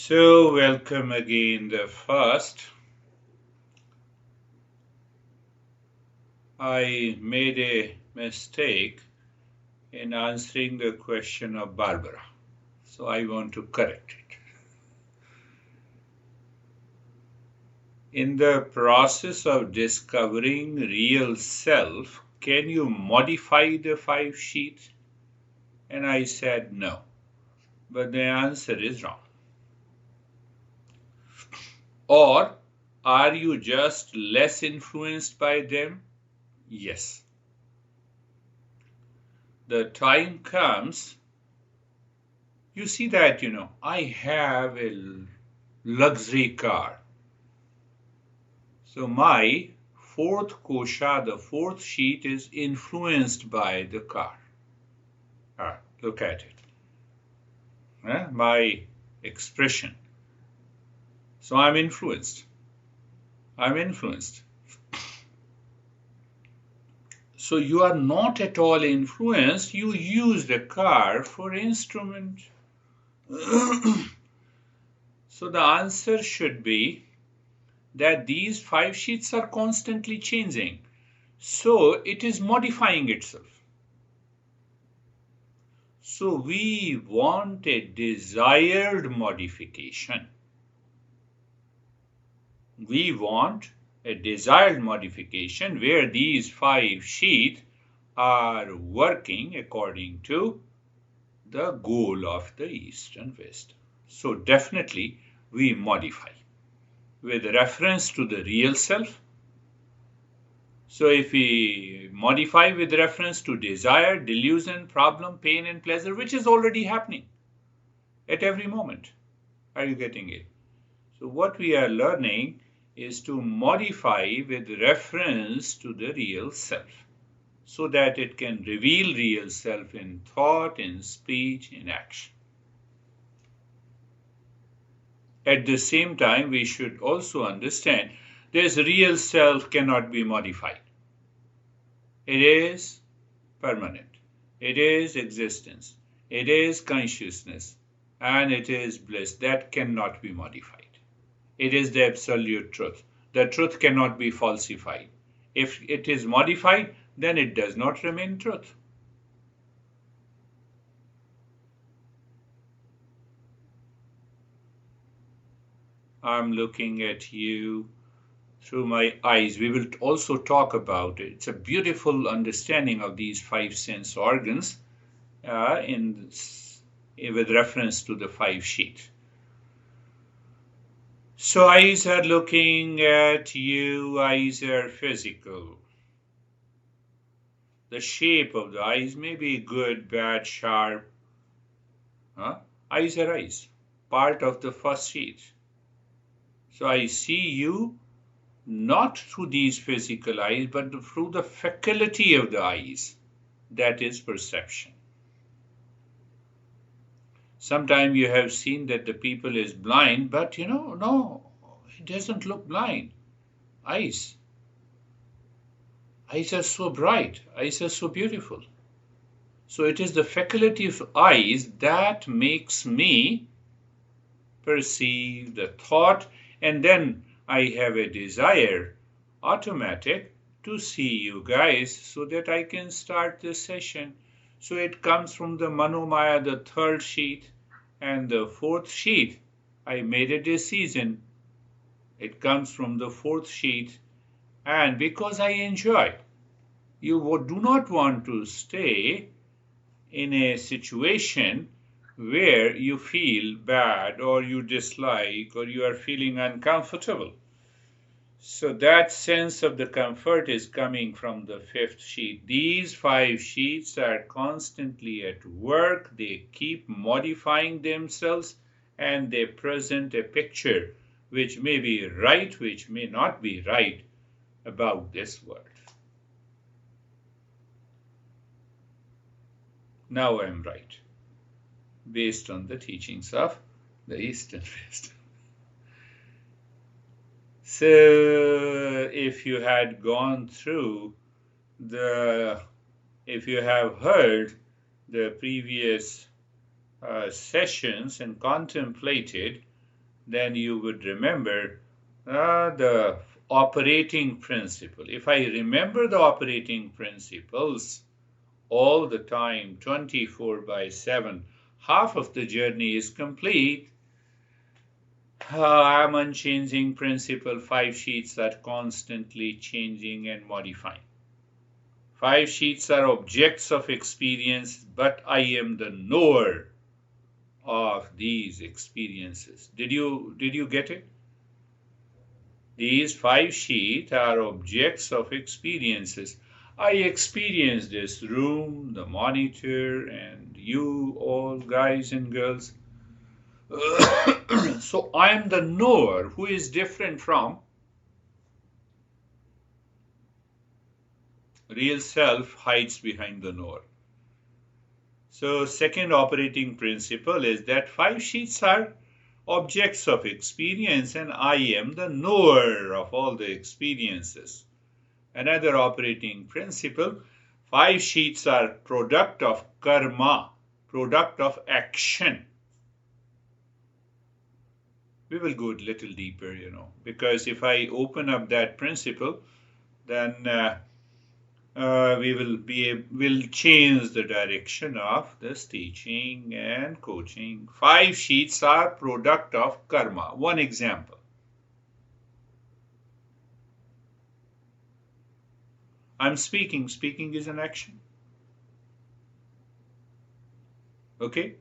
So, welcome again. The first, I made a mistake in answering the question of Barbara. So, I want to correct it. In the process of discovering real self, can you modify the 5 sheaths? And I said no. But the answer is wrong. Or are you just less influenced by them? Yes. The time comes, you see that, I have a luxury car. So my fourth kosha, the fourth sheath, is influenced by the car. Look at it. My expression. So I'm influenced. So you are not at all influenced. You use the car for instrument. So the answer should be that these 5 sheaths are constantly changing. So it is modifying itself. So we want a desired modification. We want a desired modification where these 5 sheaths are working according to the goal of the East and West. So definitely we modify with reference to the real self. So if we modify with reference to desire, delusion, problem, pain and pleasure, which is already happening at every moment. Are you getting it? So what we are learning is to modify with reference to the real self so that it can reveal real self in thought, in speech, in action. At the same time, we should also understand this real self cannot be modified. It is permanent. It is existence. It is consciousness. And it is bliss. That cannot be modified. It is the absolute truth. The truth cannot be falsified. If it is modified, then it does not remain truth. I'm looking at you through my eyes. We will also talk about it. It's a beautiful understanding of these 5 sense organs with reference to the 5 sheaths. So eyes are looking at you, eyes are physical. The shape of the eyes may be good, bad, sharp. Eyes are eyes, part of the first sheath. So I see you not through these physical eyes, but through the faculty of the eyes. That is perception. Sometimes you have seen that the people is blind, but no, he doesn't look blind. Eyes are so bright. Eyes are so beautiful. So it is the faculty of eyes that makes me perceive the thought, and then I have a desire, automatic, to see you guys so that I can start this session. So it comes from the Manomaya, the third sheath, and the fourth sheath. I made a decision. It comes from the fourth sheath, and because I enjoy, you do not want to stay in a situation where you feel bad or you dislike or you are feeling uncomfortable. So that sense of the comfort is coming from the fifth sheath. These 5 sheaths are constantly at work. They keep modifying themselves and they present a picture which may be right, which may not be right about this world. Now I am right, based on the teachings of the East and West. So if you had gone through if you have heard the previous sessions and contemplated then you would remember the operating principle. If I remember the operating principles all the time, 24/7, half of the journey is complete. I'm unchanging principle. 5 sheaths are constantly changing and modifying. 5 sheaths are objects of experience, but I am the knower of these experiences. Did you get it? These 5 sheaths are objects of experiences. I experience this room, the monitor, and you all guys and girls. So I am the knower, who is different from real self hides behind the knower. So second operating principle is that 5 sheaths are objects of experience and I am the knower of all the experiences. Another operating principle, 5 sheaths are product of karma, product of action. We will go a little deeper, because if I open up that principle, then we'll change the direction of this teaching and coaching. 5 sheaths are product of karma. One example. I'm speaking. Speaking is an action. Okay?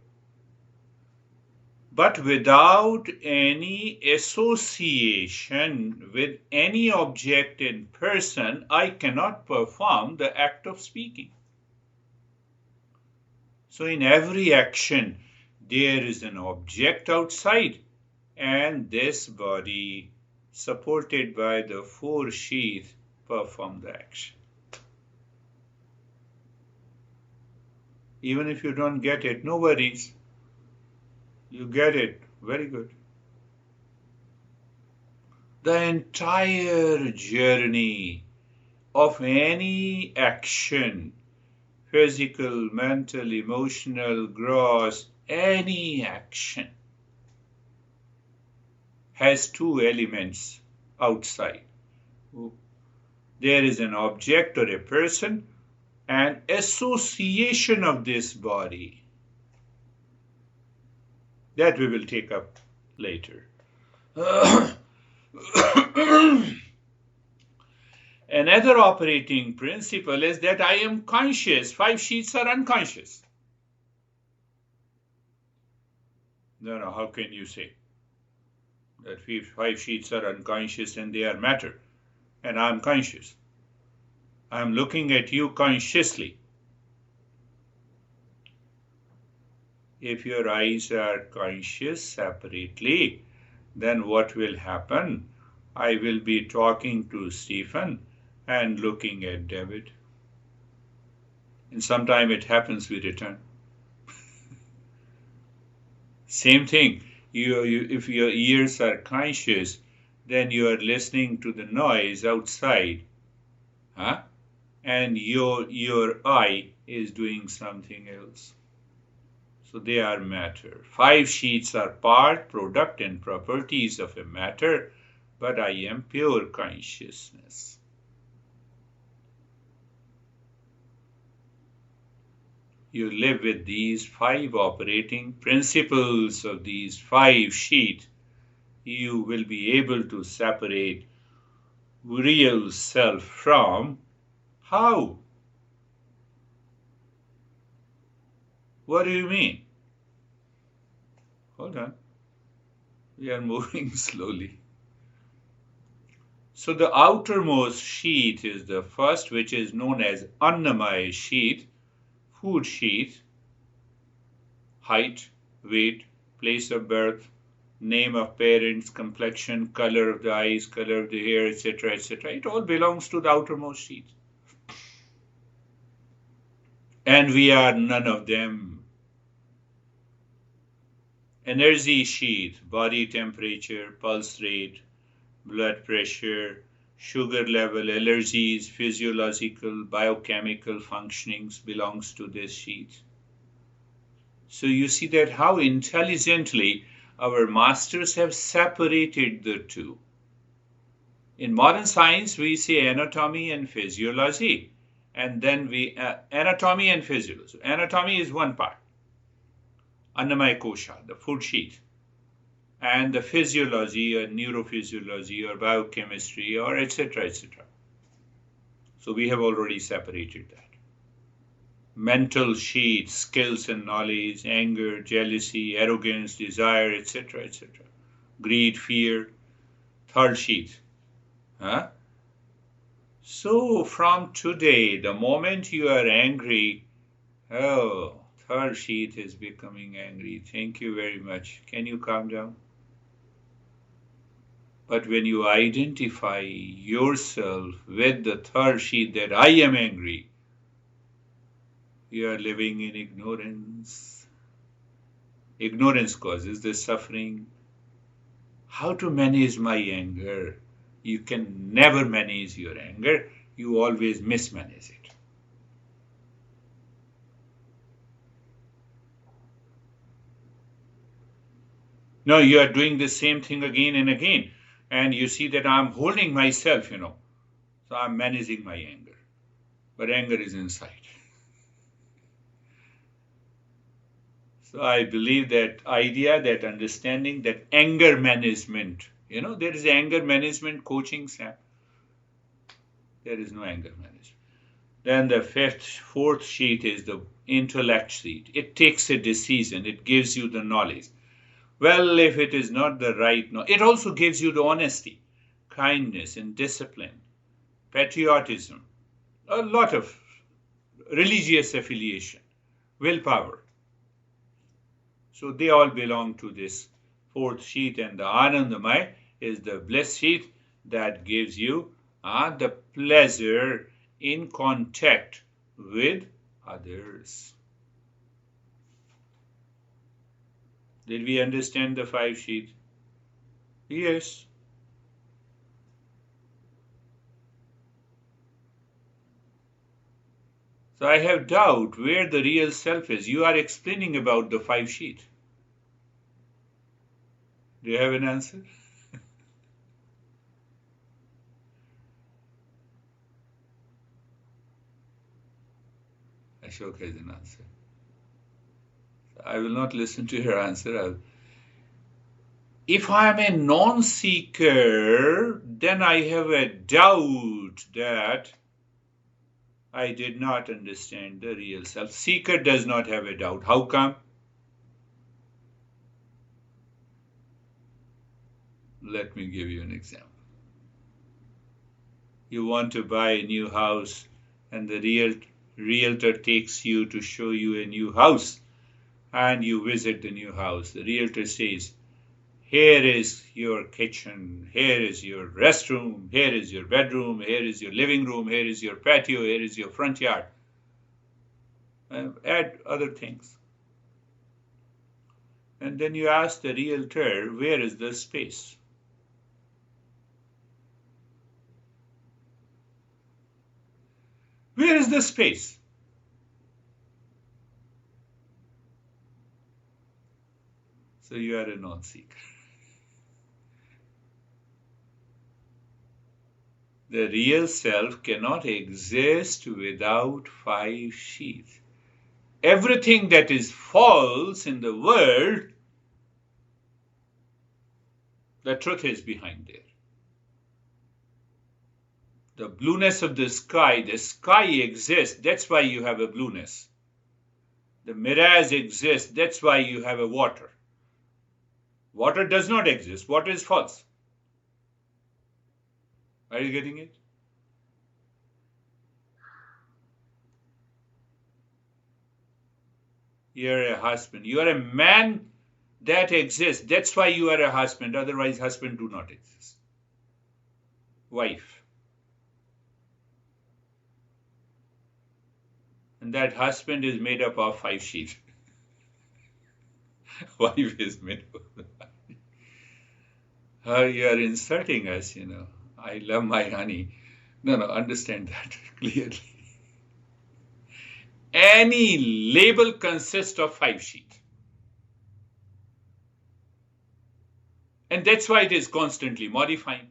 But without any association with any object in person, I cannot perform the act of speaking. So in every action, there is an object outside, and this body, supported by the 4 sheaths, perform the action. Even if you don't get it, no worries. You get it. Very good. The entire journey of any action, physical, mental, emotional, gross, any action, has 2 elements outside. There is an object or a person, and association of this body. That we will take up later. Another operating principle is that I am conscious. 5 sheaths are unconscious. No, how can you say that 5 sheaths are unconscious and they are matter, and I am conscious? I am looking at you consciously. If your eyes are conscious separately, then what will happen? I will be talking to Stephen and looking at David. And sometime it happens, we return. Same thing. If your ears are conscious, then you are listening to the noise outside. And your eye is doing something else. So they are matter. 5 sheaths are part, product, and properties of a matter, but I am pure consciousness. You live with these 5 operating principles of these 5 sheaths. You will be able to separate real self from how? What do you mean? Hold on. We are moving slowly. So the outermost sheath is the first, which is known as Annamaya sheath, food sheath, height, weight, place of birth, name of parents, complexion, color of the eyes, color of the hair, etc., etc. It all belongs to the outermost sheath. And we are none of them. Energy sheath, body temperature, pulse rate, blood pressure, sugar level, allergies, physiological, biochemical functionings belongs to this sheath. So you see that how intelligently our masters have separated the two. In modern science, we say anatomy and physiology, and then anatomy and physiology. Anatomy is one part, Annamaya Kosha, the food sheet, and the physiology or neurophysiology or biochemistry or etc. etc. So we have already separated that. Mental sheet, skills and knowledge, anger, jealousy, arrogance, desire, etc. etc. Greed, fear, third sheet. Huh? So from today, the moment you are angry, oh, third sheet is becoming angry. Thank you very much. Can you calm down? But when you identify yourself with the third sheet that I am angry, you are living in ignorance. Ignorance causes the suffering. How to manage my anger? You can never manage your anger. You always mismanage it. No, you are doing the same thing again and again. And you see that I'm holding myself, So I'm managing my anger. But anger is inside. So I believe that idea, that understanding, that anger management, there is anger management coaching, Sam. There is no anger management. Then the fourth sheet is the intellect sheet. It takes a decision. It gives you the knowledge. Well, if it is not the right, no. It also gives you the honesty, kindness, and discipline, patriotism, a lot of religious affiliation, willpower. So they all belong to this fourth sheet, and the Anandamaya is the bliss sheet that gives you the pleasure in contact with others. Did we understand the 5 sheet? Yes. So I have doubt where the real self is. You are explaining about the 5 sheet. Do you have an answer? Ashok has an answer. I will not listen to your answer. If I am a non-seeker, then I have a doubt that I did not understand the real self. Seeker does not have a doubt. How come? Let me give you an example. You want to buy a new house, and the realtor takes you to show you a new house, and you visit the new house. The realtor says, here is your kitchen, here is your restroom, here is your bedroom, here is your living room, here is your patio, here is your front yard. Add other things. And then you ask the realtor, where is the space? Where is the space? So you are a non-seeker. The real self cannot exist without 5 sheaths. Everything that is false in the world, the truth is behind there. The blueness of the sky exists, that's why you have a blueness. The mirage exists, that's why you have a water. Water does not exist, water is false. Are you getting it? You are a husband. You are a man that exists. That's why you are a husband. Otherwise, husband do not exist. Wife. And that husband is made up of 5 sheaths. Wife is made up of 5. You are insulting us, I love my honey. No, understand that clearly. Any label consists of 5 sheaths. And that's why it is constantly modifying.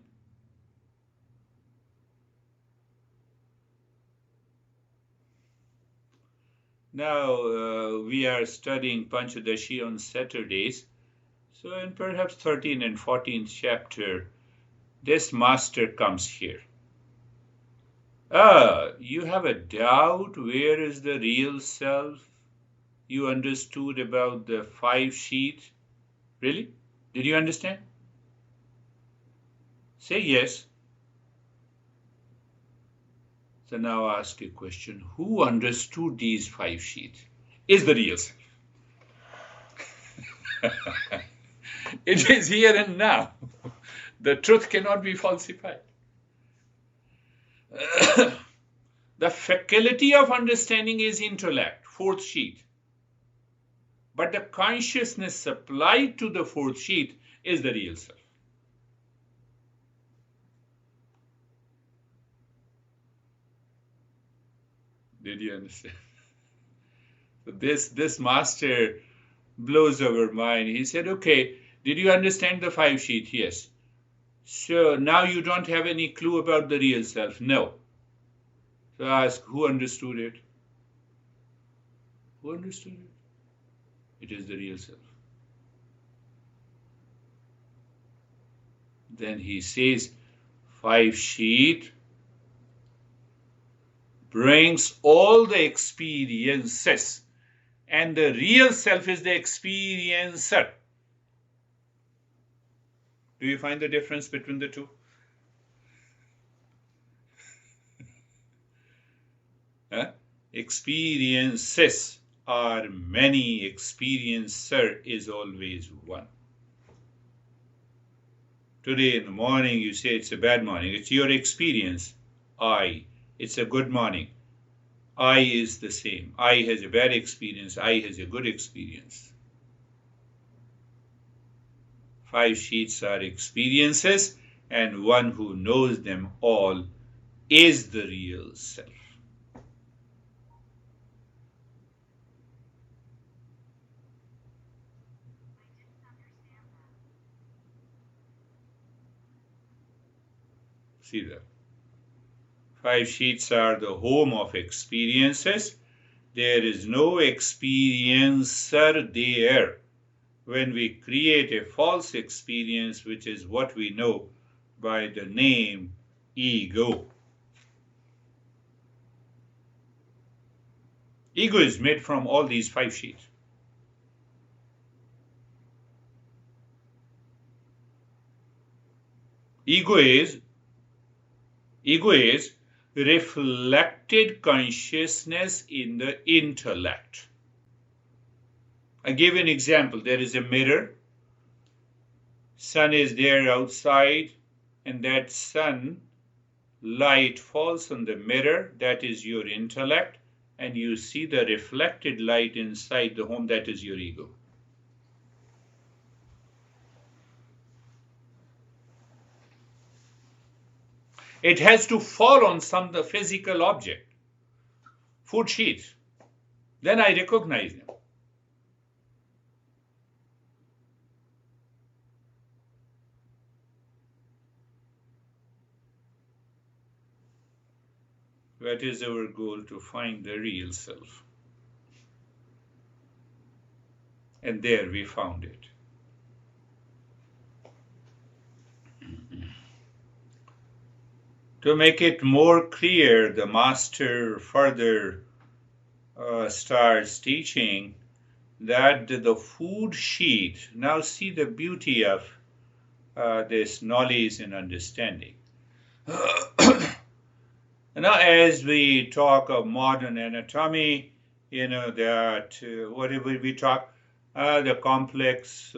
Now, we are studying Panchadashi on Saturdays. So in perhaps 13th and 14th chapter, this master comes here. You have a doubt, where is the real self? You understood about the 5 sheaths? Really? Did you understand? Say yes. So now I ask a question. Who understood these 5 sheaths? Is the real self. It is here and now. The truth cannot be falsified. The faculty of understanding is intellect, 4th sheath. But the consciousness applied to the 4th sheath is the real self. Did you understand? So this master blows our mind. He said, okay, did you understand the 5 sheaths? Yes. So now you don't have any clue about the real self? No. So I ask, who understood it? Who understood it? It is the real self. Then he says, 5 sheaths brings all the experiences, and the real self is the experiencer. Do you find the difference between the two? Experiences are many, experiencer is always one. Today in the morning you say it's a bad morning. It's your experience. It's a good morning. I is the same. I has a bad experience. I has a good experience. 5 sheaths are experiences, and one who knows them all is the real self. See that? 5 sheaths are the home of experiences. There is no experiencer there. When we create a false experience, which is what we know by the name ego. Ego is made from all these 5 sheaths. Ego is reflected consciousness in the intellect. I give an example. There is a mirror. Sun is there outside, and that sun light falls on the mirror. That is your intellect. And you see the reflected light inside the home. That is your ego. It has to fall on the physical object. Food sheath. Then I recognize them. That is our goal, to find the real self. And there we found it. To make it more clear, the master further starts teaching that the food sheath, now see the beauty of this knowledge and understanding. Now, as we talk of modern anatomy, that whatever we talk, the complex,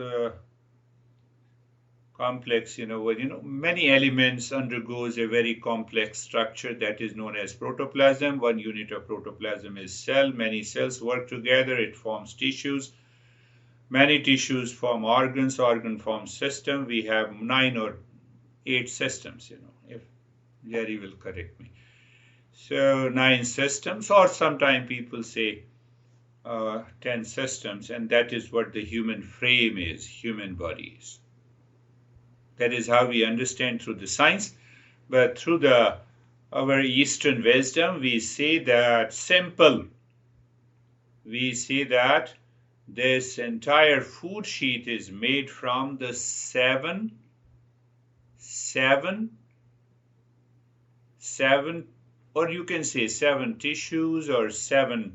many elements undergoes a very complex structure that is known as protoplasm. One unit of protoplasm is cell. Many cells work together. It forms tissues. Many tissues form organs. Organ forms system. We have 9 or 8 systems, if Jerry will correct me. So 9 systems, or sometimes people say 10 systems, and that is what the human frame is, human body is. That is how we understand through the science. But through our Eastern wisdom, we say that simple. We say that this entire food sheet is made from the seven, or you can say 7 tissues or 7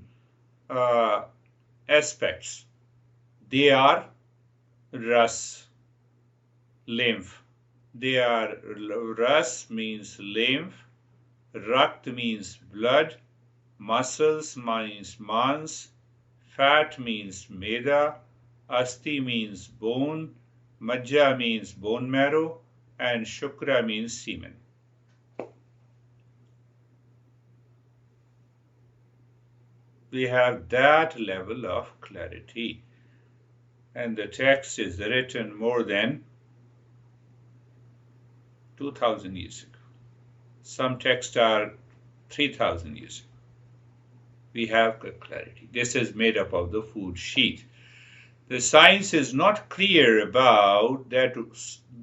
aspects. They are ras, lymph. They are ras means lymph, rakt means blood, muscles means mans, fat means meda, asti means bone, majja means bone marrow, and shukra means semen. We have that level of clarity. And the text is written more than 2,000 years ago. Some texts are 3,000 years ago. We have clarity. This is made up of the food sheet. The science is not clear about that.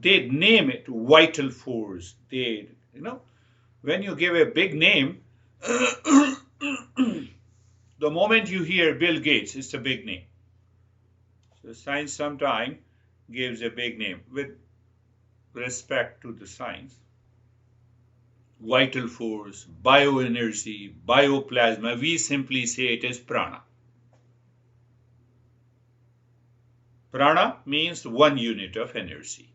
They name it vital force. When you give a big name, the moment you hear Bill Gates, it's a big name. So science sometimes gives a big name with respect to the science. Vital force, bioenergy, bioplasma, we simply say it is prana. Prana means 1 unit of energy.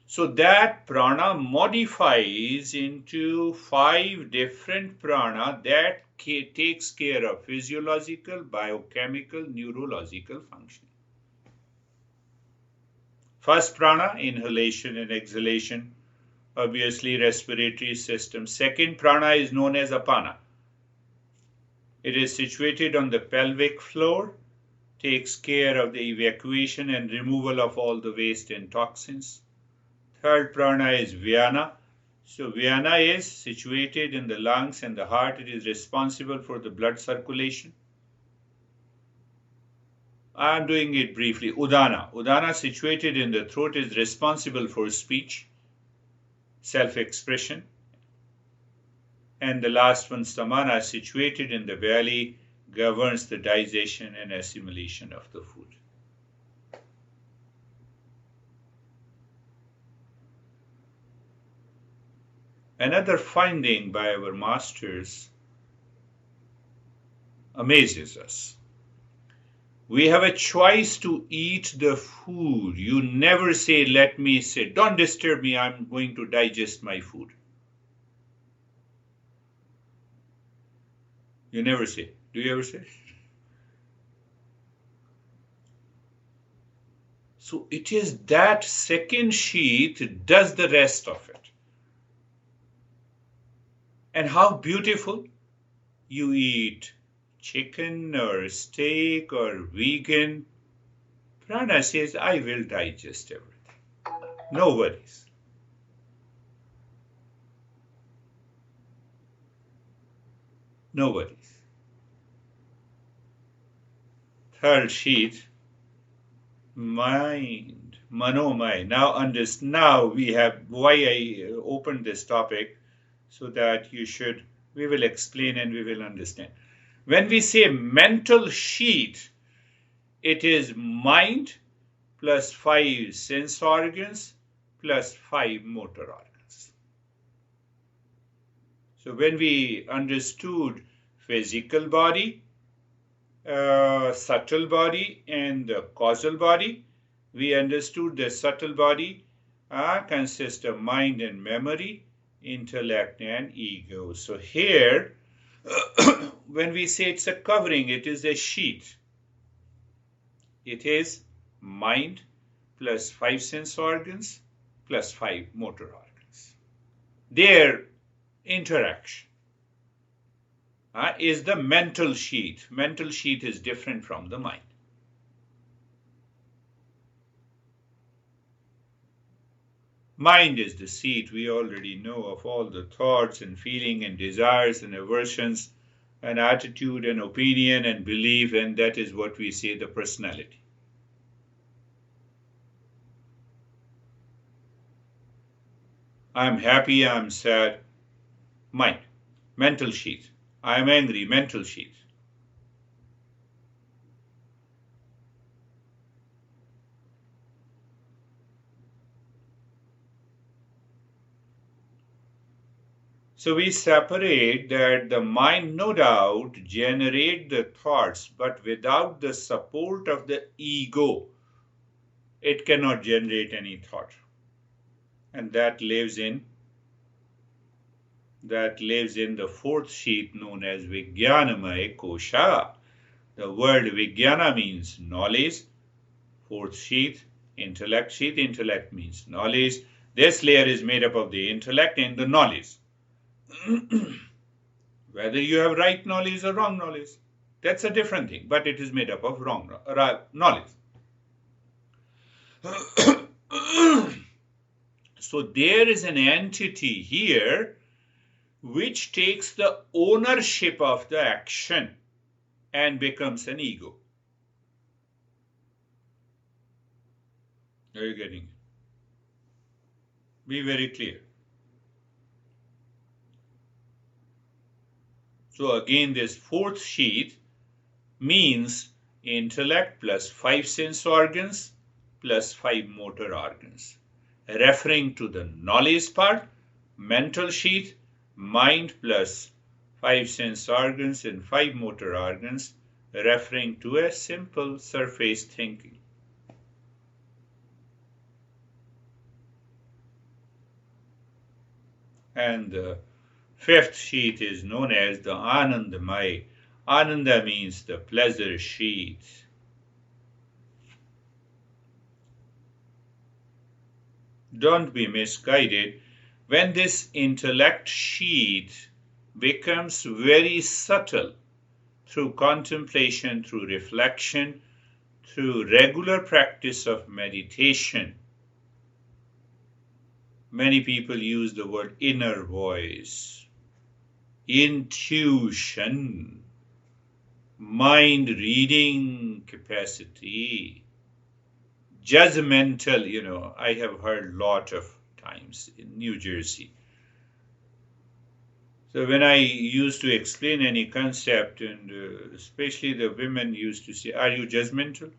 So that prana modifies into 5 different prana that takes care of physiological, biochemical, neurological function. First prana, inhalation and exhalation, obviously respiratory system. Second prana is known as apana. It is situated on the pelvic floor, takes care of the evacuation and removal of all the waste and toxins. Third prana is vyana. So vyana is situated in the lungs and the heart. It is responsible for the blood circulation. I am doing it briefly. Udana. Udana, situated in the throat, is responsible for speech, self-expression. And the last one, samana, situated in the belly, governs the digestion and assimilation of the food. Another finding by our masters amazes us. We have a choice to eat the food. You never say, let me sit. Don't disturb me. I'm going to digest my food. You never say. Do you ever say? So it is that second sheath does the rest of it. And how beautiful. You eat chicken or steak or vegan. Prana says, I will digest everything. No worries. No worries. Third sheath, mind, manomai. Now we have why I opened this topic, so that we will explain and we will understand. When we say mental sheath, it is mind plus 5 sense organs plus 5 motor organs. So when we understood physical body, subtle body and the causal body, we understood the subtle body consists of mind and memory, intellect and ego. So here, when we say it's a covering, it is a sheath. It is mind plus 5 sense organs plus 5 motor organs. Their interaction is the mental sheath. Mental sheath is different from the mind. Mind is the seat, we already know, of all the thoughts and feeling and desires and aversions and attitude and opinion and belief, and that is what we say the personality. I'm happy, I'm sad, mind, mental sheath. I'm angry, mental sheath. So we separate that the mind, no doubt, generate the thoughts, but without the support of the ego, it cannot generate any thought. And that lives in the fourth sheath known as Vijnanamaya Kosha. The word Vijnana means knowledge. Fourth sheath, intellect sheath. Intellect means knowledge. This layer is made up of the intellect and the knowledge. Whether you have right knowledge or wrong knowledge, that's a different thing, but it is made up of wrong knowledge. So there is an entity here which takes the ownership of the action and becomes an ego. Are you getting it? Be very clear. So again, this fourth sheath means intellect plus 5 sense organs plus 5 motor organs, referring to the knowledge part, mental sheath, mind plus 5 sense organs and 5 motor organs, referring to a simple surface thinking. And the fifth sheath is known as the Anandamaya. Ananda means the pleasure sheath. Don't be misguided. When this intellect sheath becomes very subtle through contemplation, through reflection, through regular practice of meditation, many people use the word inner voice, intuition, mind reading capacity, judgmental, I have heard a lot of times in New Jersey. So when I used to explain any concept, and especially the women used to say, "Are you judgmental?"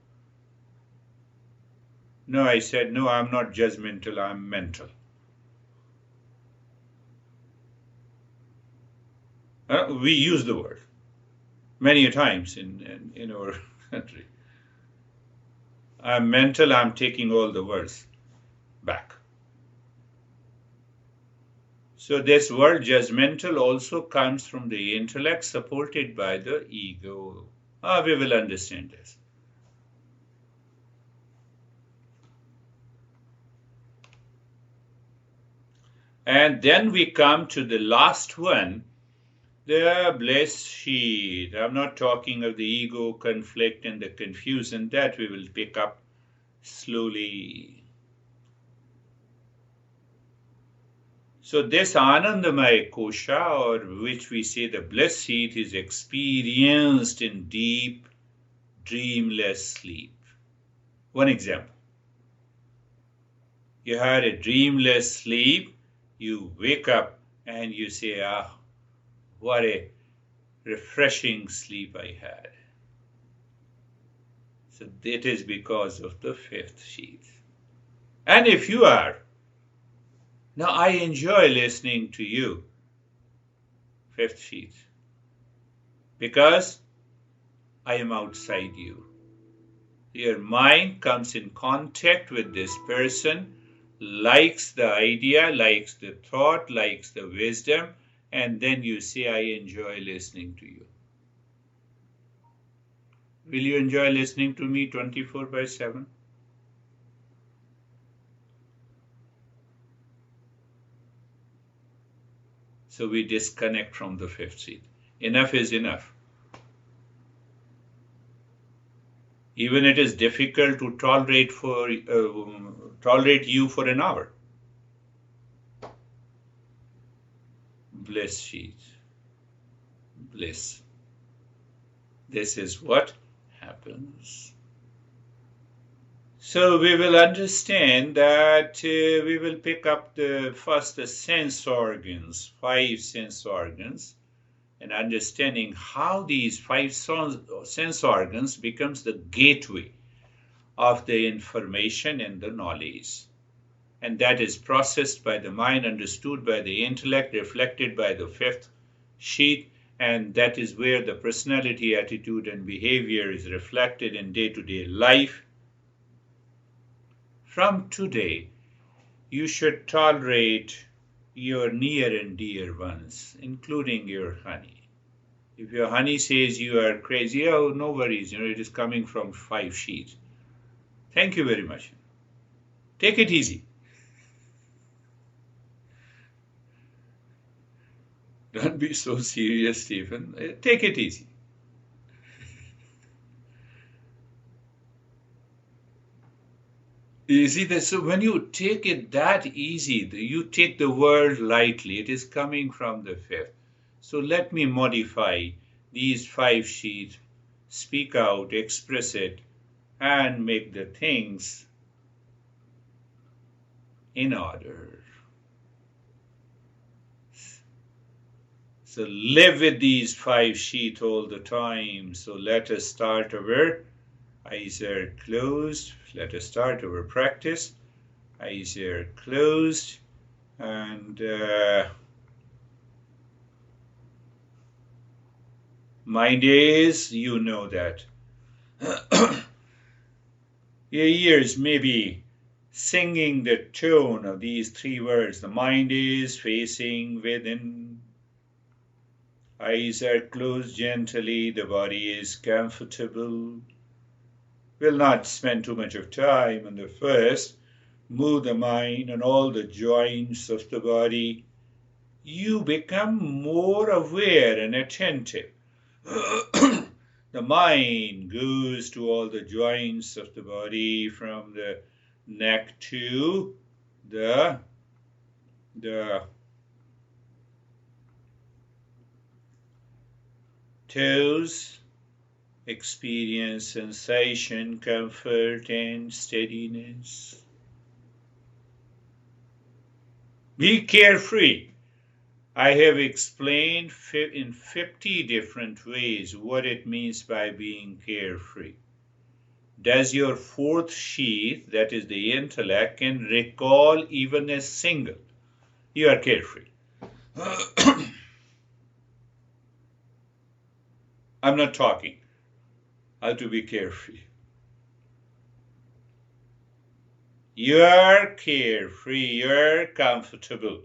No, I said, "No, I'm not judgmental, I'm mental." We use the word many times in our country. I'm mental, I'm taking all the words back. So this word judgmental also comes from the intellect supported by the ego. We will understand this. And then we come to the last one, the bliss sheath. I'm not talking of the ego, conflict, and the confusion. That we will pick up slowly. So this Anandamaya Kosha, or which we say the bliss sheath, is experienced in deep, dreamless sleep. One example. You had a dreamless sleep, you wake up and you say, what a refreshing sleep I had. So that is because of the fifth sheath. And if you are, now I enjoy listening to you, fifth sheath, because I am outside you. Your mind comes in contact with this person, likes the idea, likes the thought, likes the wisdom, and then you say, I enjoy listening to you. Will you enjoy listening to me 24/7? So we disconnect from the fifth sheath. Enough is enough. Even it is difficult to tolerate you for an hour. Bliss sheath. Bliss. This is what happens. So we will understand that we will pick up the sense organs, 5 sense organs, and understanding how these 5 sense organs becomes the gateway of the information and the knowledge. And that is processed by the mind, understood by the intellect, reflected by the 5th sheath, and that is where the personality, attitude, and behavior is reflected in day-to-day life. From today, you should tolerate your near and dear ones, including your honey. If your honey says you are crazy, oh, no worries, it is coming from 5 sheaths. Thank you very much. Take it easy. Don't be so serious, Stephen. Take it easy. You see that, so when you take it that easy, you take the world lightly. It is coming from the 5th. So let me modify these 5 sheaths, speak out, express it, and make the things in order. So live with these 5 sheaths all the time. So let us start our eyes are closed. Let us start our practice. Eyes are closed, and mind is, you know that. Your ears may be singing the tone of these 3 words. The mind is facing within. Eyes are closed gently. The body is comfortable. We'll not spend too much of time on the first. Move the mind and all the joints of the body. You become more aware and attentive. The mind goes to all the joints of the body, from the neck to the toes. Experience sensation, comfort, and steadiness. Be carefree. I have explained in 50 different ways what it means by being carefree. Does your 4th sheath, that is the intellect, can recall even a single? You are carefree. I'm not talking how to be carefree. You're carefree, you're comfortable.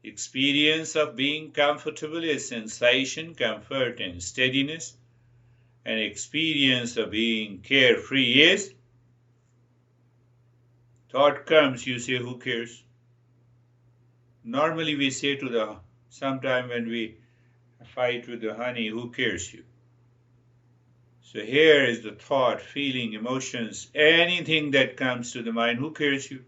Experience of being comfortable is sensation, comfort, and steadiness. And experience of being carefree is thought comes, you say, who cares? Normally we say sometime when we fight with the honey, who cares you? So here is the thought, feeling, emotions, anything that comes to the mind, who cares you?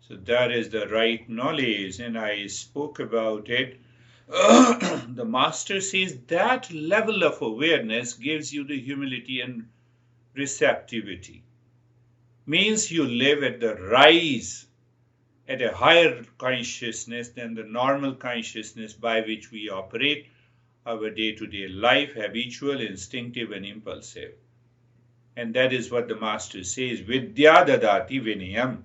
So that is the right knowledge, and I spoke about it. The master says that level of awareness gives you the humility and receptivity. Means you live at the rise, at a higher consciousness than the normal consciousness by which we operate our day-to-day life, habitual, instinctive, and impulsive. And that is what the master says, Vidya dadati vinayam.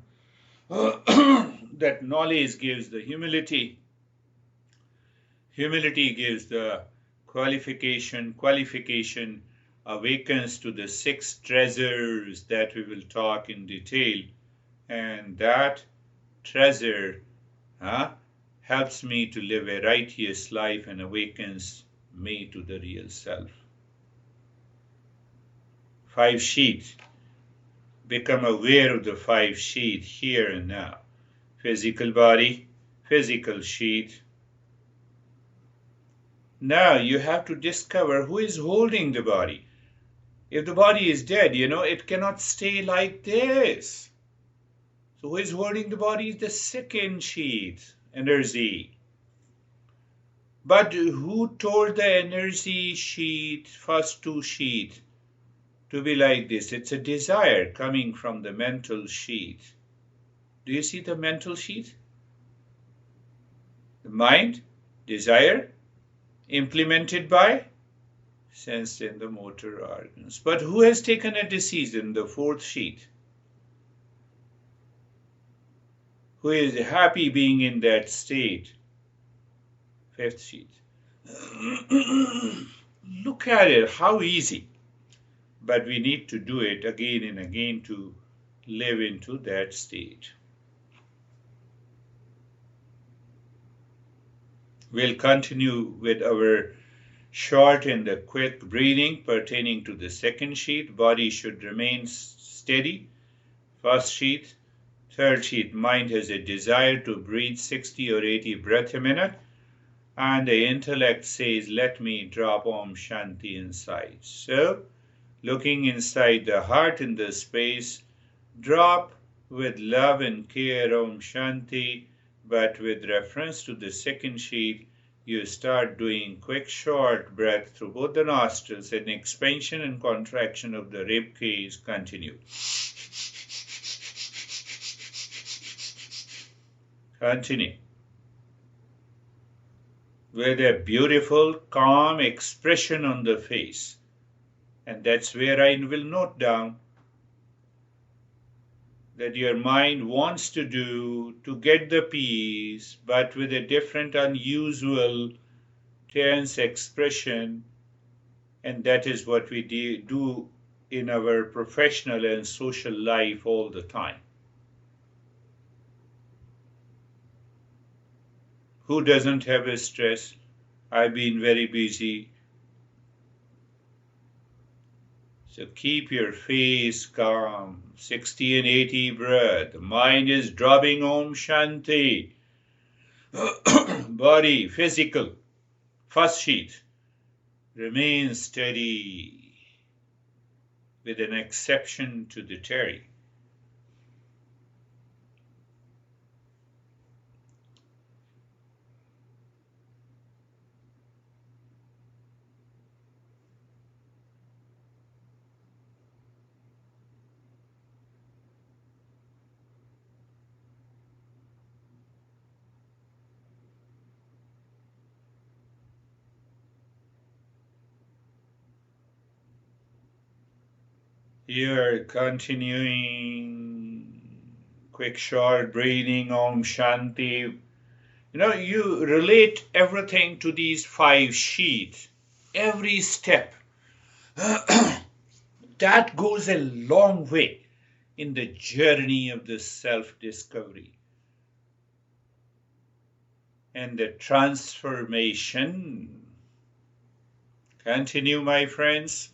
That knowledge gives the humility. Humility gives the qualification. Qualification awakens to the 6 treasures that we will talk in detail. And that treasure helps me to live a righteous life and awakens me to the real self. 5 sheaths. Become aware of the 5 sheaths here and now. Physical body, physical sheath. Now you have to discover who is holding the body. If the body is dead, it cannot stay like this. So who is holding the body is the 2nd sheath, energy. But who told the energy sheet, first two sheet, to be like this? It's a desire coming from the mental sheet. Do you see the mental sheet? The mind, desire, implemented by sense and the motor organs. But who has taken a decision? The fourth sheet. Who is happy being in that state? Fifth sheet. Look at it, how easy. But we need to do it again and again to live into that state. We'll continue with our short and the quick breathing pertaining to the second sheet. Body should remain steady. First sheet. Third sheet, mind has a desire to breathe 60 or 80 breaths a minute. And the intellect says, let me drop Om Shanti inside. So, looking inside the heart in the space, drop with love and care Om Shanti. But with reference to the second sheet, you start doing quick short breath through both the nostrils, and expansion and contraction of the rib cage continue. Continue. With a beautiful, calm expression on the face. And that's where I will note down that your mind wants to do to get the peace, but with a different, unusual, tense expression. And that is what we do in our professional and social life all the time. Who doesn't have a stress? I've been very busy. So keep your face calm. 60 and 80 breath. The mind is dropping Om Shanti. Body, physical. First sheet. Remain steady with an exception to the Terry. Here, continuing quick short breathing, Om Shanti. You relate everything to these 5 sheets, every step. That goes a long way in the journey of the self-discovery and the transformation. Continue, my friends.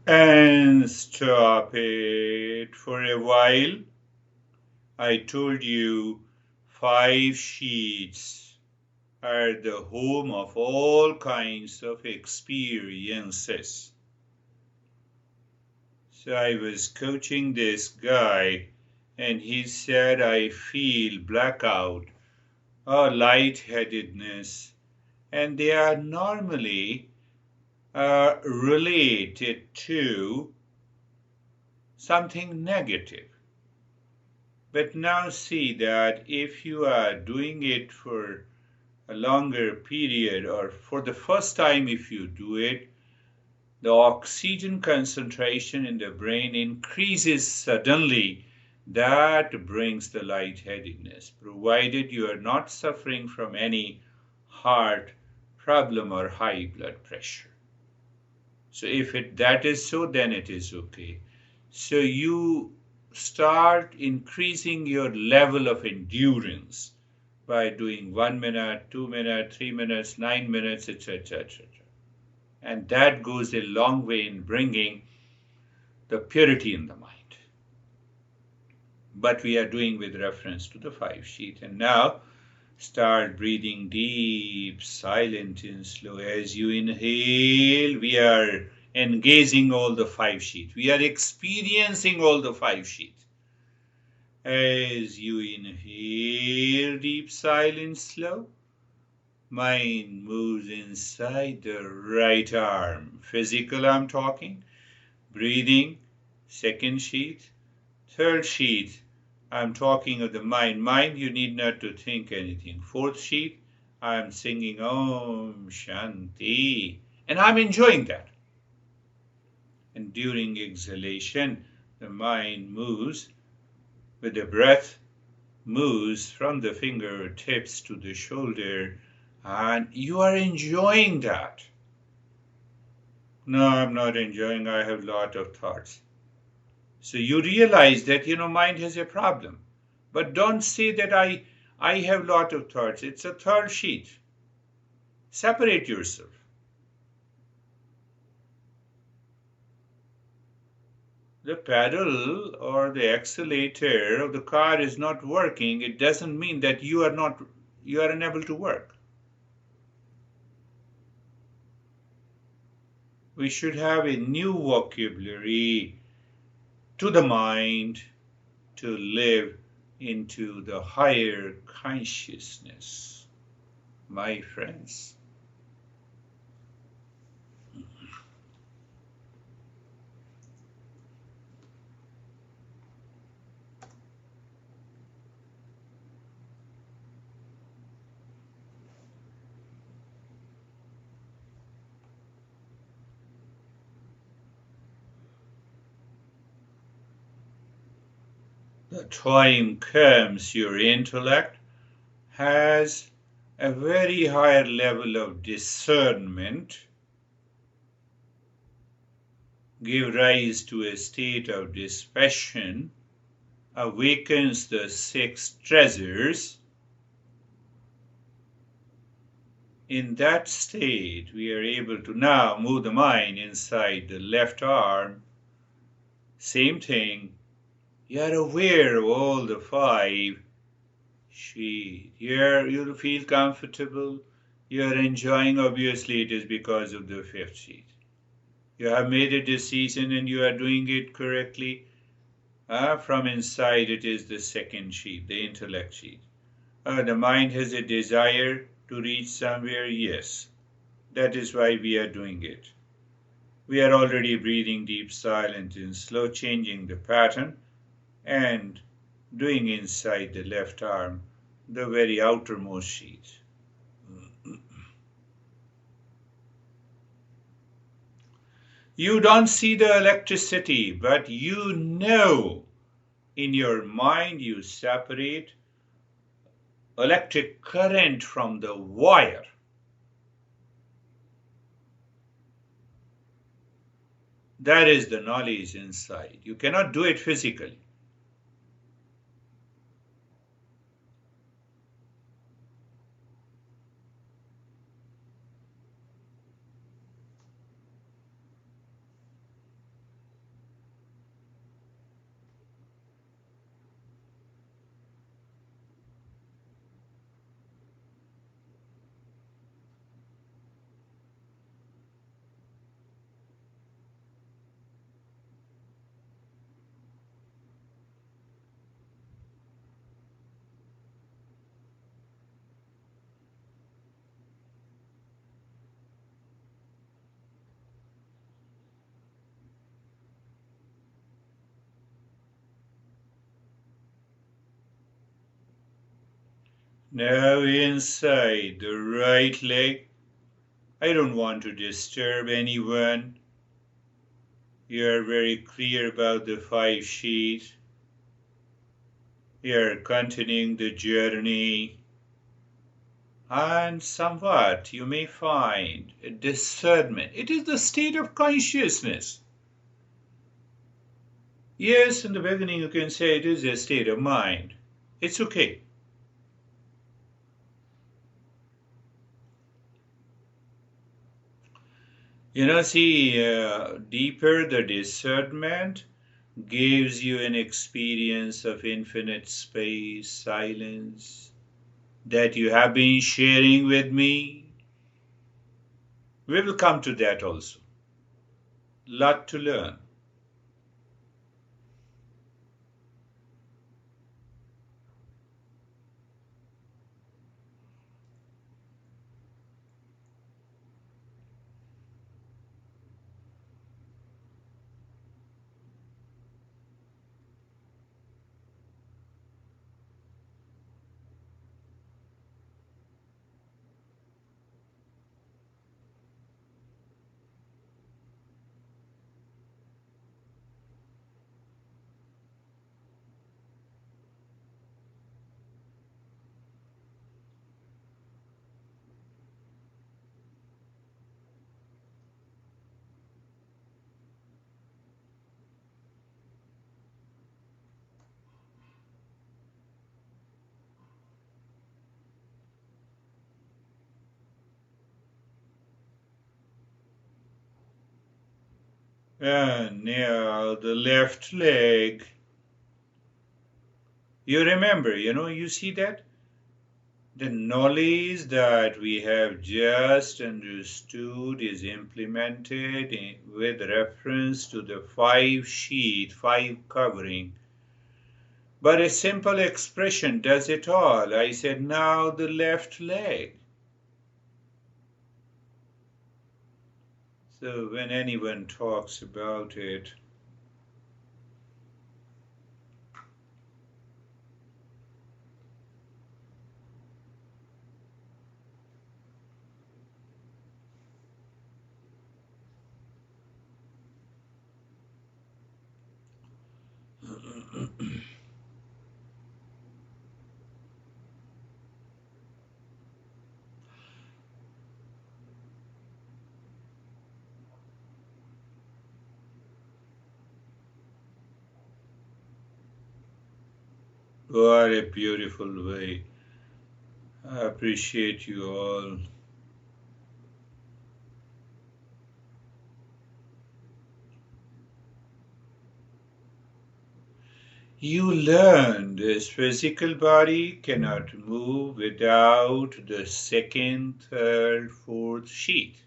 and stop it for a while. I told you 5 sheaths are the home of all kinds of experiences. So I was coaching this guy, and he said, I feel blackout or lightheadedness, and they are normally related to something negative. But now see that if you are doing it for a longer period, or for the first time if you do it, the oxygen concentration in the brain increases suddenly. That brings the lightheadedness, provided you are not suffering from any heart problem or high blood pressure. So if that is so, then it is okay. So you start increasing your level of endurance by doing 1 minute, 2 minutes, 3 minutes, 9 minutes, etc., etc. And that goes a long way in bringing the purity in the mind. But we are doing with reference to the 5 sheath. And now start breathing deep, silent and slow. As you inhale, we are engaging all the 5 sheaths. We are experiencing all the 5 sheaths. As you inhale, deep, silent, slow, mind moves inside the right arm. Physical, I'm talking. Breathing, second sheath. Third sheath, I'm talking of the mind. Mind, you need not to think anything. Fourth sheath, I'm singing Om Shanti. And I'm enjoying that. And during exhalation, the mind moves with the breath, moves from the fingertips to the shoulder, and you are enjoying that. No, I'm not enjoying. I have a lot of thoughts. So you realize that, mind has a problem. But don't say that I have a lot of thoughts. It's a third sheath. Separate yourself. The pedal or the accelerator of the car is not working. It doesn't mean that you are unable to work. We should have a new vocabulary to the mind to live into the higher consciousness, my friends. The time comes your intellect has a very higher level of discernment, give rise to a state of dispassion, awakens the 6 treasures. In that state, we are able to now move the mind inside the left arm. Same thing. You are aware of all the 5 sheaths. You feel comfortable. You are enjoying. Obviously, it is because of the 5th sheath. You have made a decision and you are doing it correctly. From inside, it is the 2nd sheath, the intellect sheath. The mind has a desire to reach somewhere. Yes, that is why we are doing it. We are already breathing deep, silent, and slow, changing the pattern and doing inside the left arm, the very outermost sheath. You don't see the electricity, but you know in your mind you separate electric current from the wire. That is the knowledge inside. You cannot do it physically. Now inside the right leg. I don't want to disturb anyone. You are very clear about the 5 sheaths. You are continuing the journey. And somewhat you may find a discernment. It is the state of consciousness. Yes, in the beginning you can say it is a state of mind. It's okay. See, deeper the discernment gives you an experience of infinite space, silence, that you have been sharing with me. We will come to that also. Lot to learn. And now the left leg. You remember, you see that? The knowledge that we have just understood is implemented with reference to the 5 sheath, 5 covering. But a simple expression does it all. I said, now the left leg. So when anyone talks about it, what a beautiful way. I appreciate you all. You learn this physical body cannot move without the 2nd, 3rd, 4th sheath.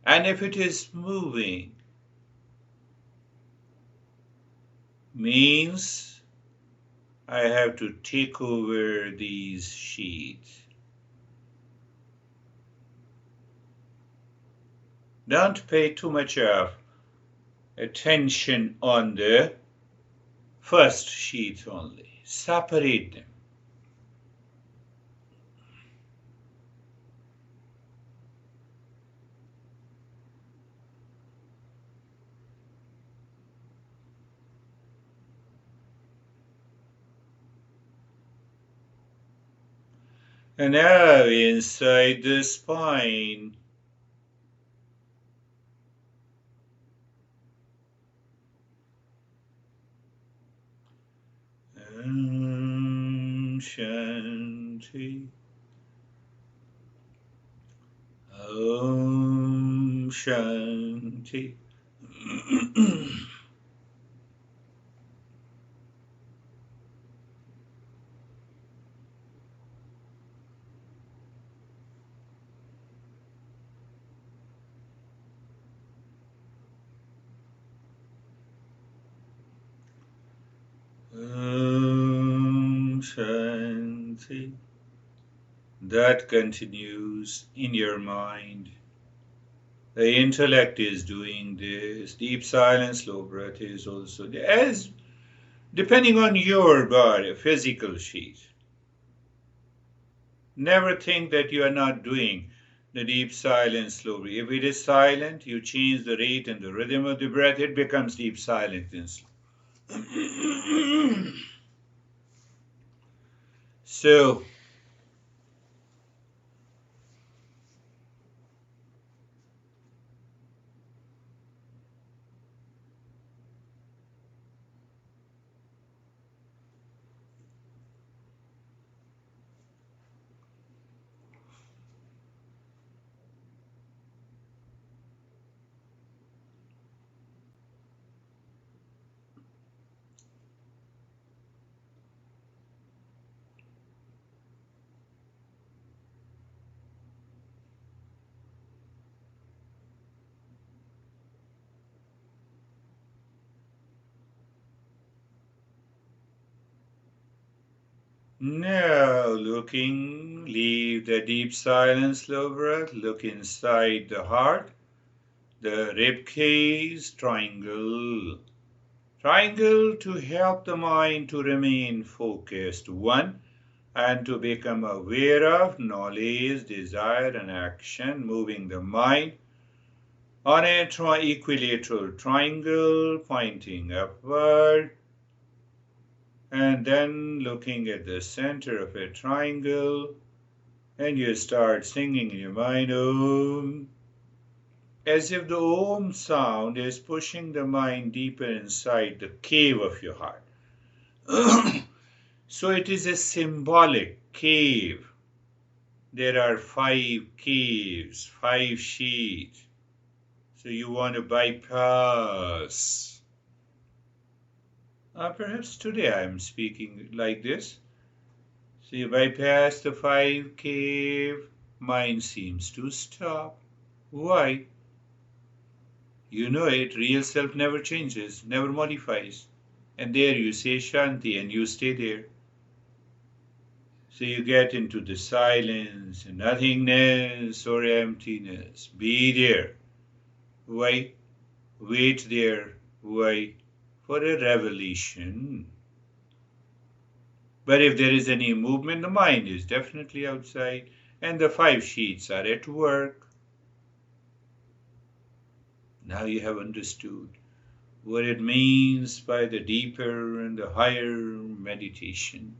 And if it is moving, means I have to take over these sheaths. Don't pay too much of attention on the 1st sheath only. Separate them. And now inside the spine. Shanti. Om Shanti. Om Shanti. That continues in your mind. The intellect is doing this. Deep silence, slow breath is also there. As depending on your body, physical sheath. Never think that you are not doing the deep silence slowly. If it is silent, you change the rate and the rhythm of the breath, it becomes deep silent and slow. So, now leave the deep silence, slow breath, look inside the heart, the rib cage, triangle. Triangle to help the mind to remain focused, one, and to become aware of knowledge, desire, and action, moving the mind on a equilateral triangle, pointing upward, and then looking at the center of a triangle, and you start singing in your mind, Om, as if the Om sound is pushing the mind deeper inside the cave of your heart. So it is a symbolic cave. There are 5 caves, 5 sheaths. So you want to bypass. Perhaps today I am speaking like this. So you bypass the 5 cave, mind seems to stop. Why? You know it, real self never changes, never modifies. And there you say Shanti and you stay there. So you get into the silence, nothingness or emptiness. Be there. Why? Wait there. Why? For a revelation. But if there is any movement, the mind is definitely outside, and the 5 sheaths are at work. Now you have understood what it means by the deeper and the higher meditation.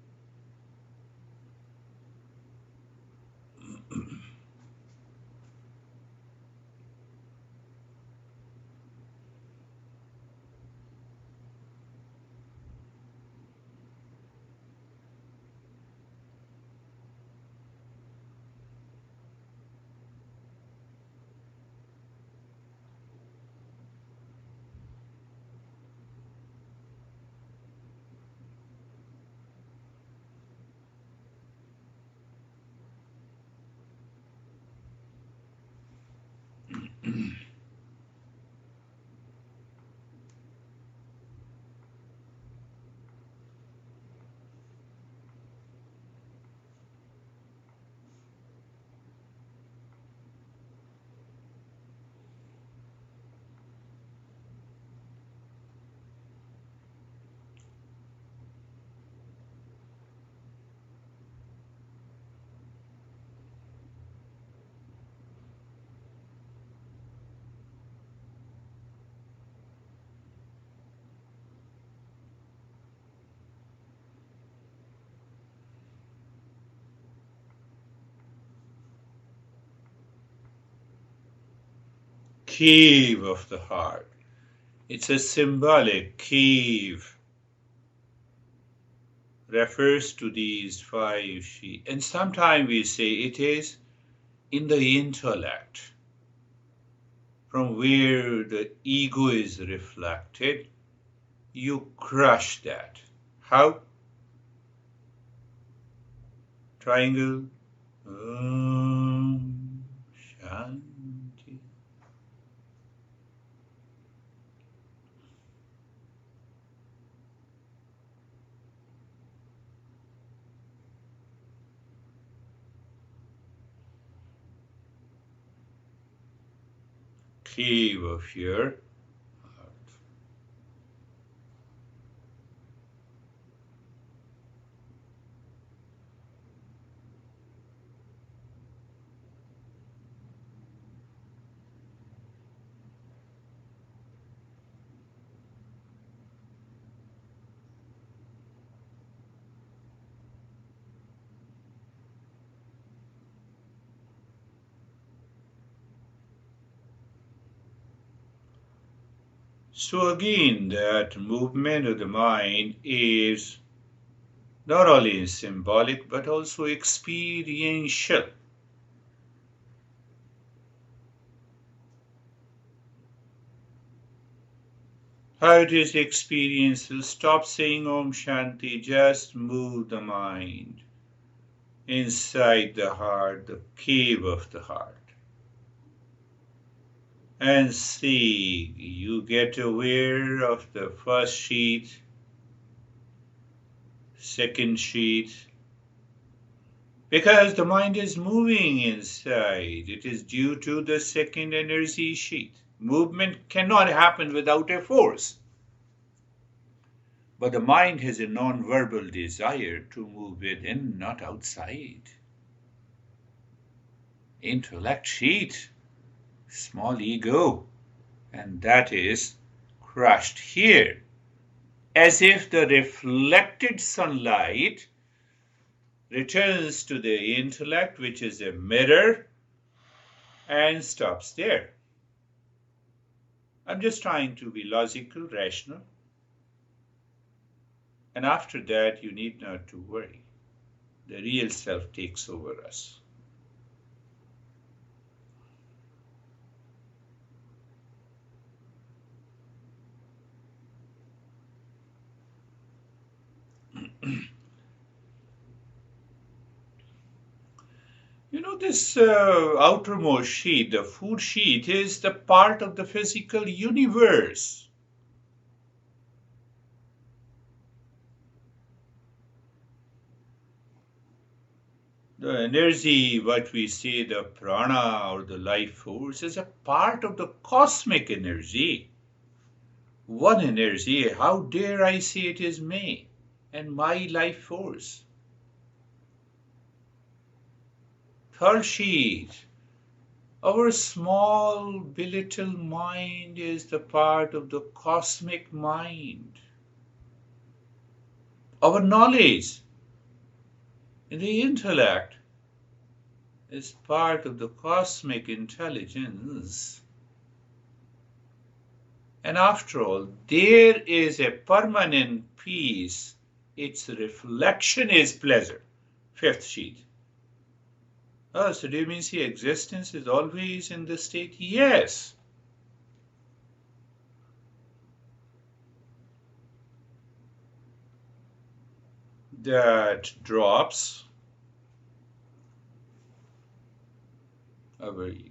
Cave of the heart. It's a symbolic cave. Refers to these 5 sheaths. And sometimes we say it is in the intellect, from where the ego is reflected. You crush that. How? Triangle. Shanti. Cave of your heart. So again, that movement of the mind is not only symbolic but also experiential. How it is experiential? Stop saying Om Shanti, just move the mind inside the heart, the cave of the heart. And see, you get aware of the first sheath, second sheath, because the mind is moving inside. It is due to the second energy sheath. Movement cannot happen without a force. But the mind has a non-verbal desire to move within, not outside. Intellect sheath, small ego, and that is crushed here, as if the reflected sunlight returns to the intellect, which is a mirror, and stops there. I'm just trying to be logical, rational, and after that you need not to worry. The real self takes over us. You know, this outermost sheath, the food sheath, is the part of the physical universe. The energy, what we say, the prana or the life force, is a part of the cosmic energy. One energy, how dare I say it is me and my life force. Third sheath, our small, belittled mind is the part of the cosmic mind. Our knowledge in the intellect is part of the cosmic intelligence. And after all, there is a permanent peace. Its reflection is pleasure. Fifth sheath. Oh, so do you mean see existence is always in the state? Yes. That drops our ego.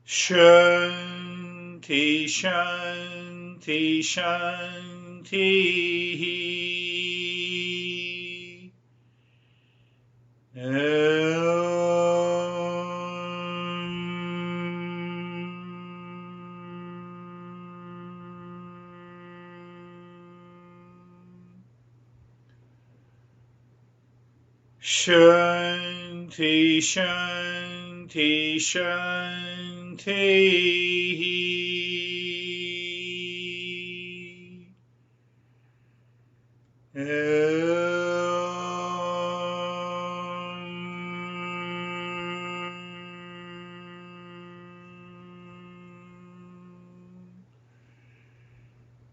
Shanti, Shanti, Shanti. Shanti, Shanti, Shanti.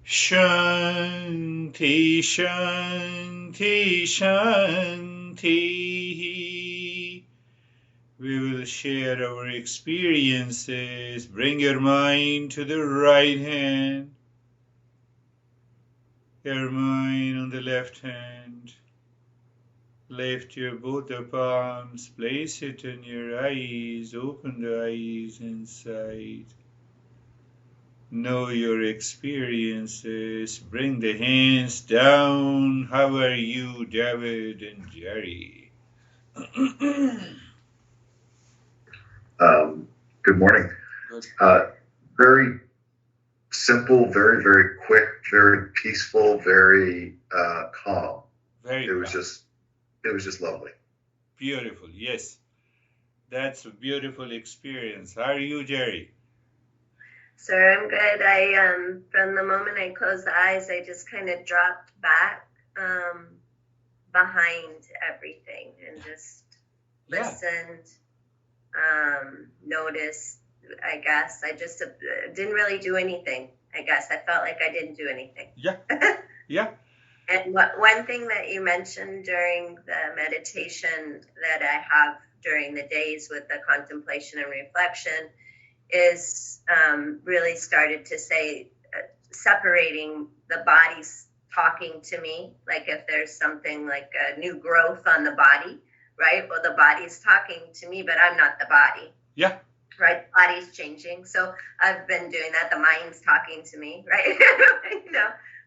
Shanti, Shanti, Shanti. We will share our experiences. Bring your mind to the right hand, your mind on the left hand. Lift your both the palms, place it in your eyes, open the eyes inside. Know your experiences. Bring the hands down. How are you, David and Jerry? Good morning. Good. Very simple, very, very quick, very peaceful, very calm. Very It was calm. just lovely. Beautiful. Yes, that's a beautiful experience. How are you, Jerry? Sir, I'm good. From the moment I closed the eyes, I just kind of dropped back behind everything and just listened, noticed. I guess I just didn't really do anything. I guess I felt like I didn't do anything. Yeah. Yeah. And one thing that you mentioned during the meditation that I have during the days with the contemplation and reflection is really started to say separating the body's talking to me, like if there's something like a new growth on the body, right? Well, the body's talking to me, but I'm not the body. Yeah. Right? Body's changing. So I've been doing that. The mind's talking to me, right?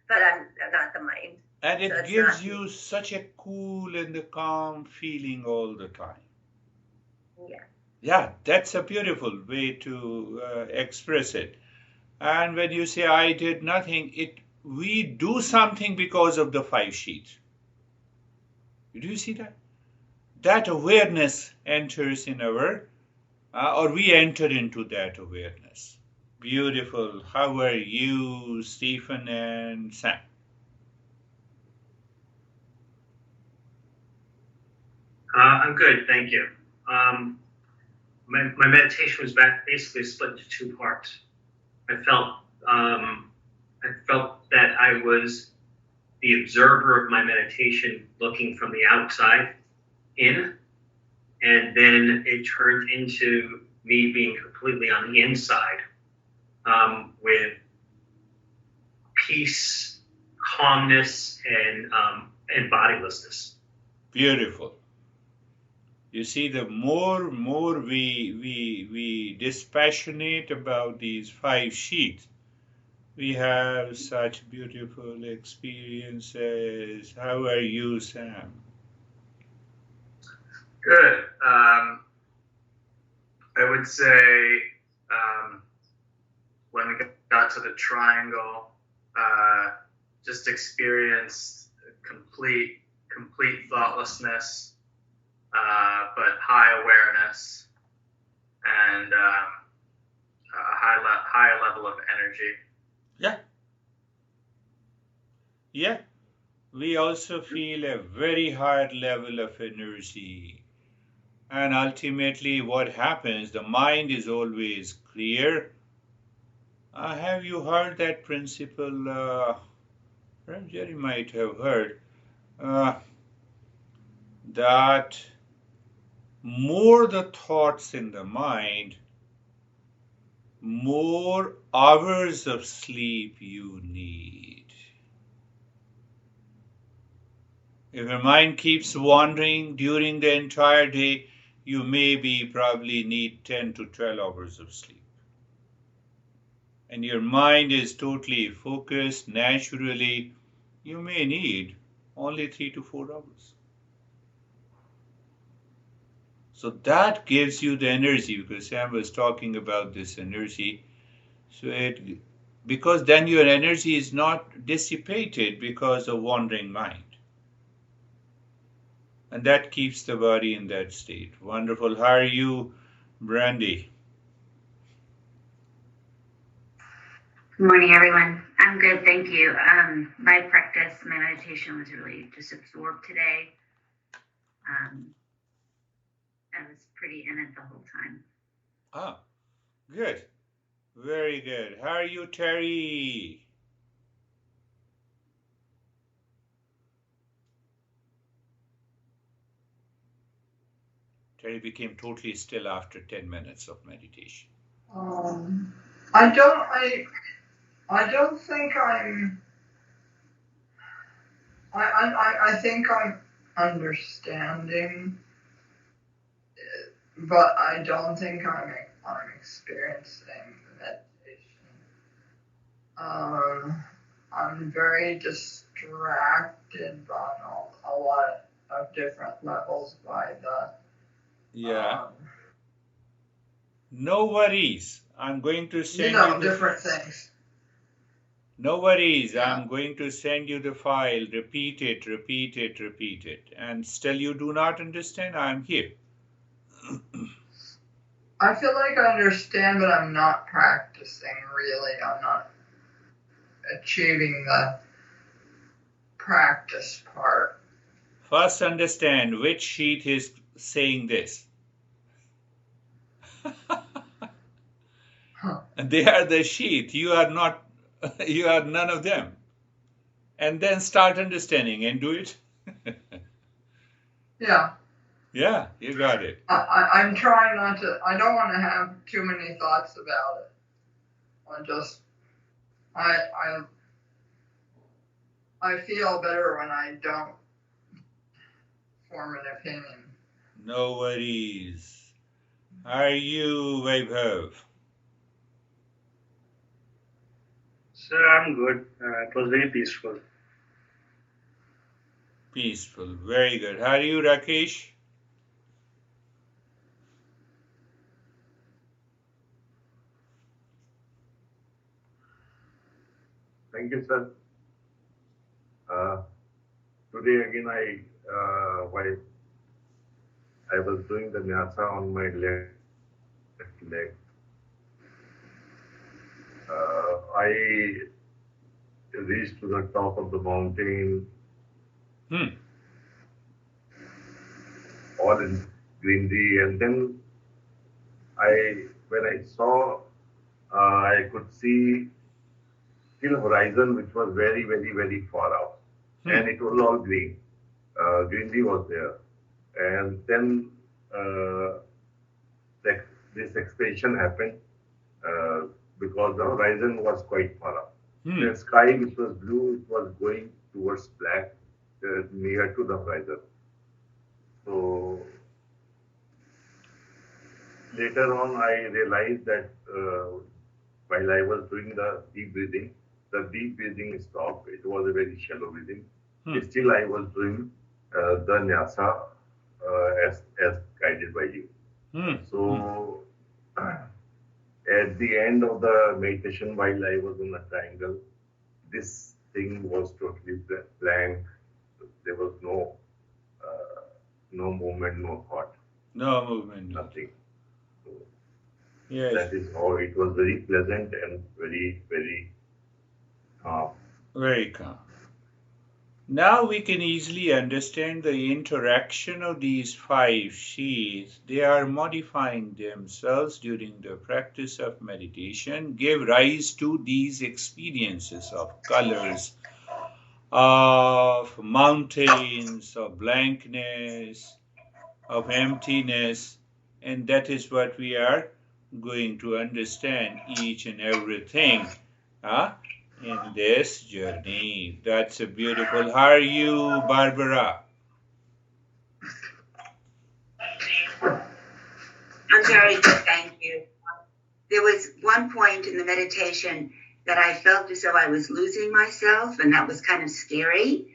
But I'm not the mind. And it gives you such a cool and a calm feeling all the time. Yeah. Yeah, that's a beautiful way to express it. And when you say I did nothing, we do something because of the 5 sheaths. Do you see that? That awareness enters in our, or we enter into that awareness. Beautiful. How are you, Stephen and Sam? I'm good, thank you. My meditation was basically split into 2 parts. I felt that I was the observer of my meditation, looking from the outside in, and then it turned into me being completely on the inside, with peace, calmness, and bodilessness. Beautiful. You see, the more we dispassionate about these 5 sheaths, we have such beautiful experiences. How are you, Sam? Good. I would say when we got to the triangle, just experienced complete thoughtlessness, but high awareness and a high level of energy. Yeah. Yeah. We also feel a very high level of energy. And ultimately what happens, the mind is always clear. Have you heard that principle? Jerry might have heard that more the thoughts in the mind, more hours of sleep you need. If your mind keeps wandering during the entire day, you probably need 10 to 12 hours of sleep. And your mind is totally focused, naturally, you may need only 3 to 4 hours. So that gives you the energy, because Sam was talking about this energy. So because then your energy is not dissipated because of wandering mind. And that keeps the body in that state. Wonderful. How are you, Brandy? Good morning, everyone. I'm good, thank you. My practice, my meditation was really just absorbed today. I was pretty in it the whole time. Ah, good. Very good. How are you, Terry? Terry became totally still after 10 minutes of meditation. I don't think I think I'm understanding it, but I don't think I'm experiencing the meditation. I'm very distracted on a lot of different levels by the no worries. I'm going to send you different things. No worries. Yeah. I'm going to send you the file. Repeat it. And still you do not understand? I'm here. I feel like I understand, but I'm not practicing really. I'm not achieving the practice part. First understand which sheath is saying this. They are the sheath. You are not, you are none of them. And then start understanding and do it. Yeah. Yeah, you got it. I'm trying not to, I don't want to have too many thoughts about it. I feel better when I don't form an opinion. No worries. Are you, Vaibhav? Sir, I'm good. It was very peaceful. Peaceful. Very good. How are you, Rakesh? Thank you, sir. Today again, while I was doing the nyasa on my left leg, I reached to the top of the mountain, all in greenery, and then when I saw, I could see still horizon, which was very, very, very far out, and it was all green. Greenery was there, and then this expansion happened because the horizon was quite far out. The sky, which was blue, it was going towards black, near to the horizon. So later on, I realized that while I was doing the deep breathing stopped. It was a very shallow breathing. Still, I was doing the nyasa as guided by you. So at the end of the meditation, while I was in a triangle, this thing was totally blank. There was no movement, no thought. No movement. Nothing. So yes. That is how it was very pleasant and very, very calm. Very calm. Now we can easily understand the interaction of these 5 sheaths. They are modifying themselves during the practice of meditation, give rise to these experiences of colors, of mountains, of blankness, of emptiness, and that is what we are going to understand each and everything in this journey. That's a beautiful. How are you, Barbara? I'm very good, thank you. There was one point in the meditation that I felt as though I was losing myself, and that was kind of scary.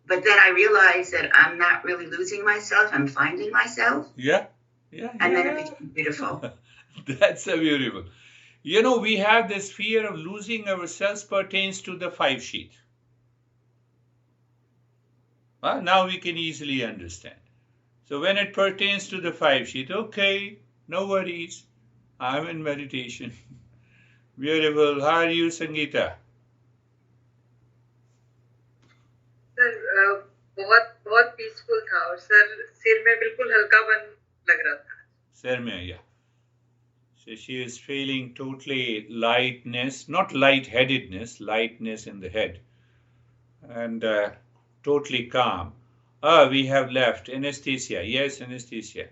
But then I realized that I'm not really losing myself, I'm finding myself. Yeah. And then it became beautiful. That's so beautiful. You know, we have this fear of losing ourselves pertains to the 5 sheath. Now we can easily understand. So when it pertains to the 5 sheath, okay, no worries. I'm in meditation. Beautiful. How are you, Sangeeta? Sir बहुत peaceful था और sir सिर में बिल्कुल हल्कापन लग रहा था. Sir mein, yeah. So she is feeling totally lightness, not lightheadedness, lightness in the head, and totally calm. We have left anesthesia. Yes, anesthesia.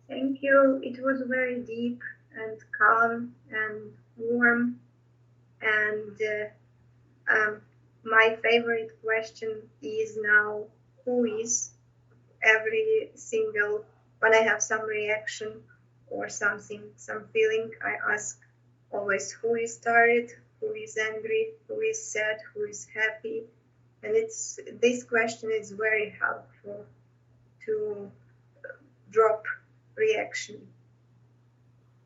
Thank you. It was very deep and calm and warm. And my favorite question is now, who is every single, when I have some reaction or something, some feeling, I ask always who is tired, who is angry, who is sad, who is happy. And this question is very helpful to drop reaction.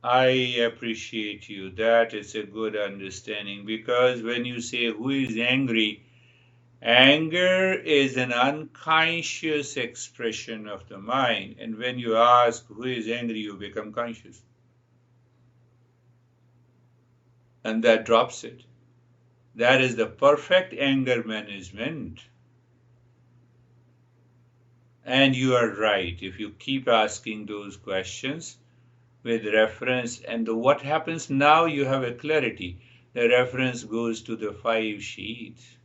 I appreciate you. That is a good understanding, because when you say who is angry, anger is an unconscious expression of the mind. And when you ask who is angry, you become conscious. And that drops it. That is the perfect anger management. And you are right. If you keep asking those questions with reference, and what happens now, you have a clarity. The reference goes to the 5 sheaths.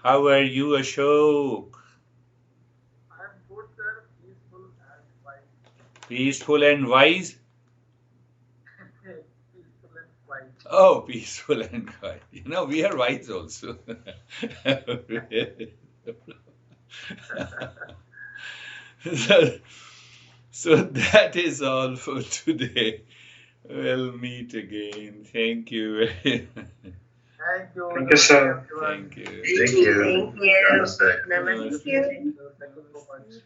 How are you, Ashok? I'm good, sir. Peaceful and wise. Peaceful and wise? Peaceful and quiet. Oh, peaceful and quiet. We are wise also. So that is all for today. We'll meet again. Thank you. Thank you. Thank you, sir. Thank you. Thank you. Thank you. Namaste. Namaste. Thank you so much.